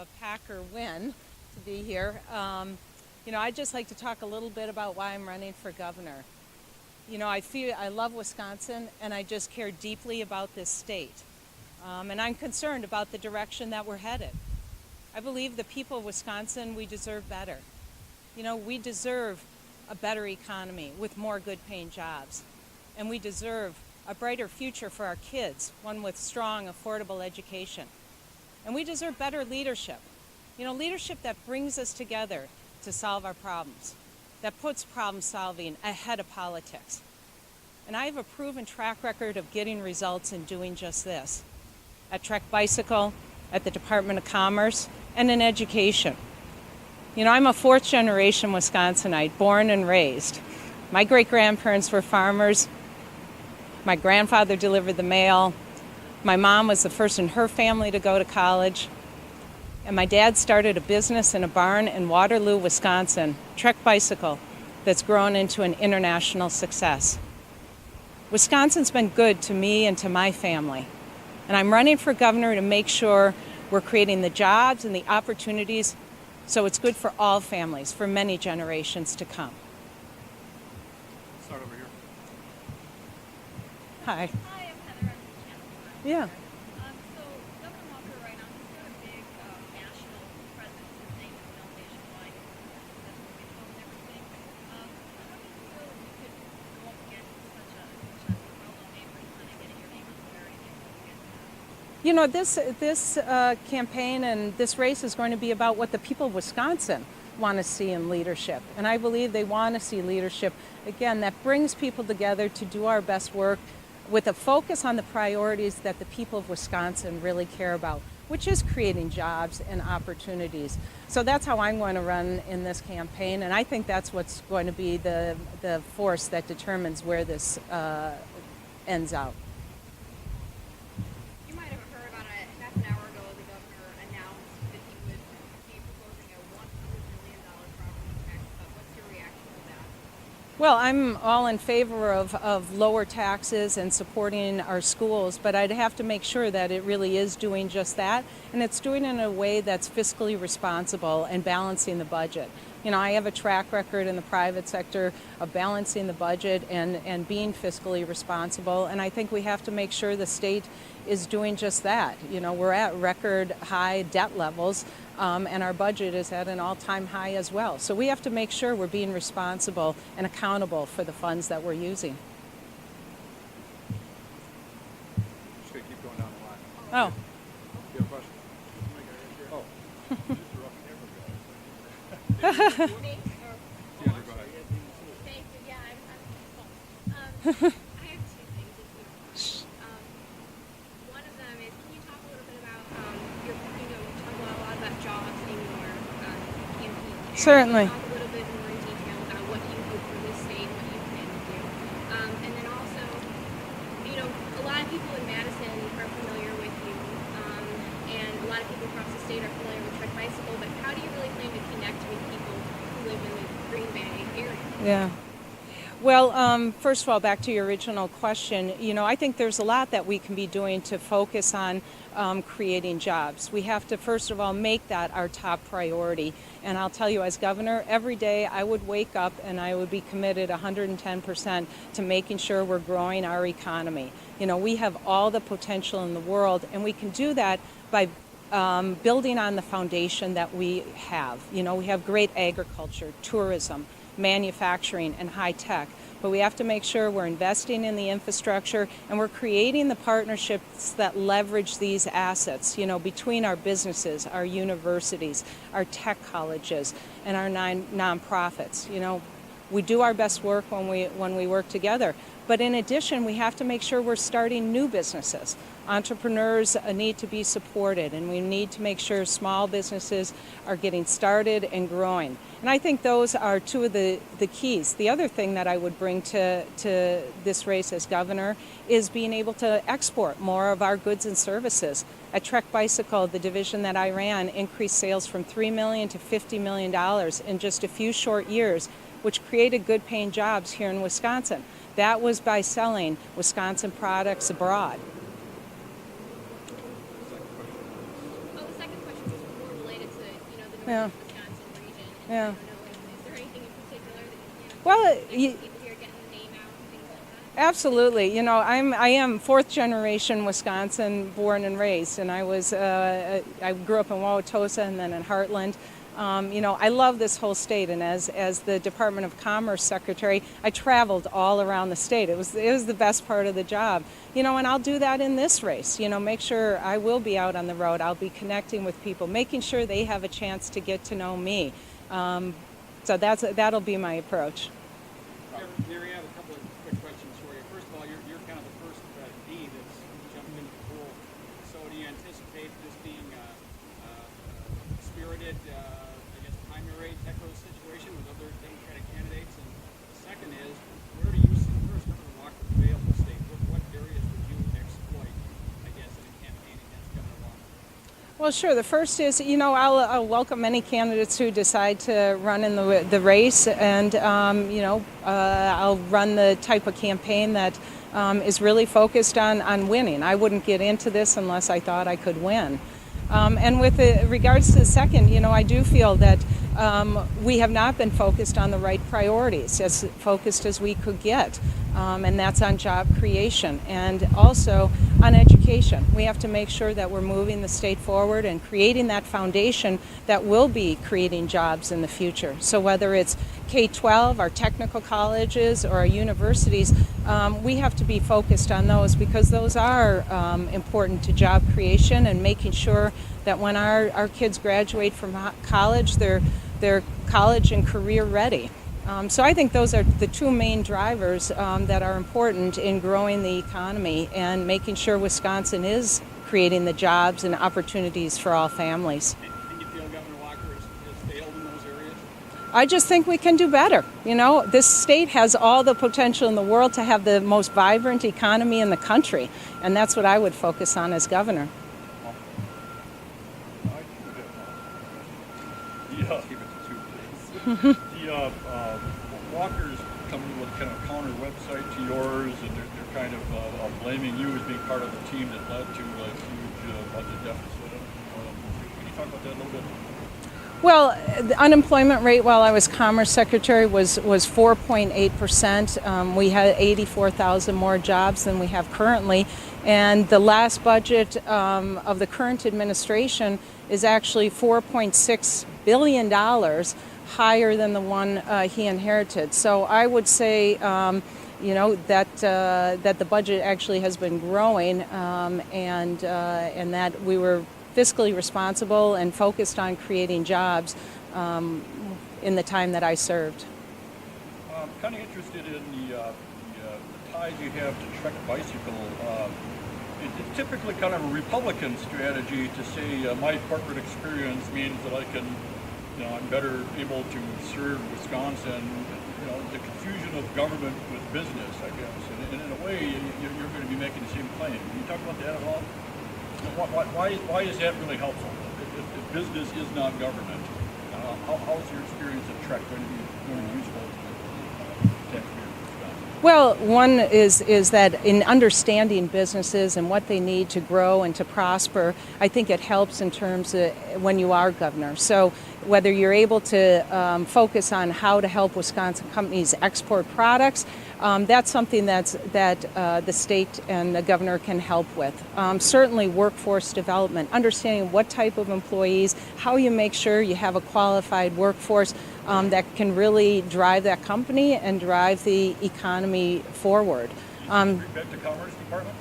a Packer win to be here. I'd just like to talk a little bit about why I'm running for governor. I love Wisconsin, and I just care deeply about this state. And I'm concerned about the direction that we're headed. I believe the people of Wisconsin, we deserve better. We deserve a better economy with more good-paying jobs. And we deserve a brighter future for our kids, one with strong, affordable education. And we deserve better leadership. Leadership that brings us together to solve our problems, that puts problem solving ahead of politics. And I have a proven track record of getting results in doing just this. At Trek Bicycle, at the Department of Commerce, and in education. I'm a fourth generation Wisconsinite, born and raised. My great-grandparents were farmers. My grandfather delivered the mail. My mom was the first in her family to go to college. And my dad started a business in a barn in Waterloo, Wisconsin, Trek Bicycle, that's grown into an international success. Wisconsin's been good to me and to my family. And I'm running for governor to make sure we're creating the jobs and the opportunities so it's good for all families for many generations to come. Start over here. Hi. Hi, I'm Heather. I'm the channel. Yeah. So Governor Walker right now, he's got a big national presence. His name is known nationwide. That's where we film everything. How do you feel that you could go up against such a well-known name for kind of getting your name out there and go against that? This campaign and this race is going to be about what the people of Wisconsin want to see in leadership. And I believe they want to see leadership, again, that brings people together to do our best work with a focus on the priorities that the people of Wisconsin really care about, which is creating jobs and opportunities. So that's how I'm going to run in this campaign, and I think that's what's going to be the force that determines where this ends out. You might have heard about it half an hour ago. The governor announced that he would be proposing a $100 million property tax cut. What's your reaction to that? Well, I'm all in favor of lower taxes and supporting our schools, but I'd have to make sure that it really is doing just that, and it's doing it in a way that's fiscally responsible and balancing the budget. I have a track record in the private sector of balancing the budget and being fiscally responsible, and I think we have to make sure the state is doing just that. We're at record high debt levels, and our budget is at an all-time high as well. So we have to make sure we're being responsible and accountable for the funds that we're using. Just going to keep going down the line. Oh. You have a question? Oh. Me? Or- Yeah, go ahead. Thank you. Yeah, I'm I have two things, if you don't mind. One of them is, can you talk a little bit about you talk a lot about jobs in your campaign. Certainly. Talk a little bit more in detail about what you hope for this state, what you plan to do, and then also, a lot of people in Madison are familiar with you, and a lot of people across the state are familiar with Trek Bicycle. But how do you really plan to connect with people who live in the Green Bay area? Yeah. Well, first of all, back to your original question, I think there's a lot that we can be doing to focus on creating jobs. We have to, first of all, make that our top priority. And I'll tell you, as governor, every day I would wake up and I would be committed 110% to making sure we're growing our economy. We have all the potential in the world, and we can do that by building on the foundation that we have. We have great agriculture, tourism, manufacturing, and high tech. But we have to make sure we're investing in the infrastructure and we're creating the partnerships that leverage these assets, between our businesses, our universities, our tech colleges, and our nonprofits. We do our best work when we work together. But in addition, we have to make sure we're starting new businesses. Entrepreneurs need to be supported, and we need to make sure small businesses are getting started and growing. And I think those are two of the keys. The other thing that I would bring to this race as governor is being able to export more of our goods and services. At Trek Bicycle, the division that I ran increased sales from $3 million to $50 million in just a few short years, which created good-paying jobs here in Wisconsin. That was by selling Wisconsin products abroad. Oh, the second question was more related Yeah. northern Wisconsin region. And Yeah. I don't know, is there anything in particular that Well, people here getting the name out and things like that? absolutely. You know, I am fourth generation Wisconsin born and raised, and I grew up in Wauwatosa and then in Heartland. You know, I love this whole state, and as the Department of Commerce secretary, I traveled all around the state. It was the best part of the job. You know, and I'll do that in this race. You know, make sure I will be out on the road. I'll be connecting with people, making sure they have a chance to get to know me. So that'll be my approach. Mary, I have a couple of quick questions for you. First of all, you're kind of the first dean that's jumped into the pool. So do you anticipate this being a spirited, I guess, primary type of situation with other Democratic candidates? And the second is, where do you see first Governor Walker fail the state? What areas would you exploit, I guess, in a campaign against Governor Walker? Well, sure. The first is, you know, I'll welcome any candidates who decide to run in the race, and you know, I'll run the type of campaign that is really focused on winning. I wouldn't get into this unless I thought I could win. And with regards to the second, you know, I do feel that we have not been focused on the right priorities, as focused as we could get. And that's on job creation and also on education. We have to make sure that we're moving the state forward and creating that foundation that will be creating jobs in the future. So whether it's K-12, our technical colleges, or our universities, we have to be focused on those because those are important to job creation and making sure that when our kids graduate from college, they're college and career ready. So I think those are the two main drivers that are important in growing the economy and making sure Wisconsin is creating the jobs and opportunities for all families. And you feel Governor Walker has failed in those areas? I just think we can do better. You know, this state has all the potential in the world to have the most vibrant economy in the country, and that's what I would focus on as governor. Walker's coming with kind of a counter website to yours, and they're kind of blaming you as being part of the team that led to a huge budget deficit. Can you talk about that a little bit? Well, the unemployment rate while I was Commerce Secretary was 4.8%. We had 84,000 more jobs than we have currently. And the last budget of the current administration is actually $4.6 billion higher than the one he inherited. So I would say, you know, that the budget actually has been growing and that we were fiscally responsible and focused on creating jobs in the time that I served. I'm kind of interested in the ties you have to Trek Bicycle. It's typically kind of a Republican strategy to say my corporate experience means that I can, you know, I'm better able to serve Wisconsin. You know, the confusion of government with business, I guess. And in a way, you're going to be making the same claim. Can you talk about that at all? Why is that really helpful? If business is not government, how's your experience at Trek going to be useful to taxpayers? Well, one is that in understanding businesses and what they need to grow and to prosper, I think it helps in terms of when you are governor. So whether you're able to focus on how to help Wisconsin companies export products, that's something that the state and the governor can help with. Certainly workforce development, understanding what type of employees, how you make sure you have a qualified workforce that can really drive that company and drive the economy forward. Bring back the Commerce Department?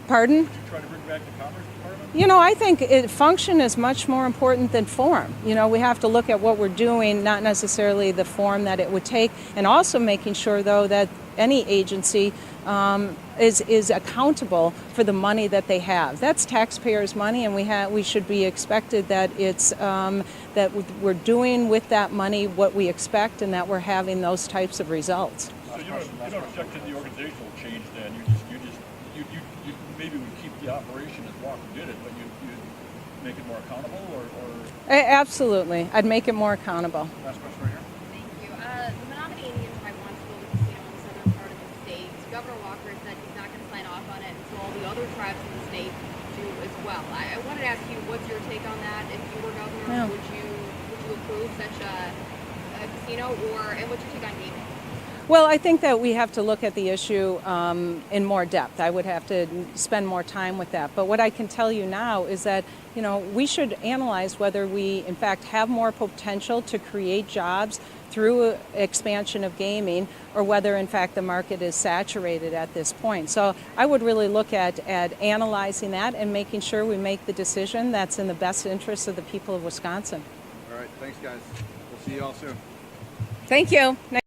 Pardon? Would you try to bring back the Commerce Department? You know, I think function is much more important than form. You know, we have to look at what we're doing, not necessarily the form that it would take, and also making sure, though, that any agency is accountable for the money that they have. That's taxpayers' money, and we should be expected that it's that we're doing with that money what we expect, and that we're having those types of results. So you don't object to the organizational change then? You maybe would keep the operation as Walker did it, but you make it more accountable, or? Absolutely, I'd make it more accountable. Last question right here. Thank you. The Menominee Indian tribe wants to build a casino in the southern part of the state. Governor Walker said he's not going to sign off on it until all the other tribes in the state do as well. I wanted to ask you, what's your take on that? If you were governor, Yeah. would you such a casino, and what's your take on gaming? Well, I think that we have to look at the issue in more depth. I would have to spend more time with that. But what I can tell you now is that, we should analyze whether we, in fact, have more potential to create jobs through expansion of gaming, or whether, in fact, the market is saturated at this point. So I would really look at analyzing that and making sure we make the decision that's in the best interest of the people of Wisconsin. All right, thanks, guys. We'll see you all soon. Thank you.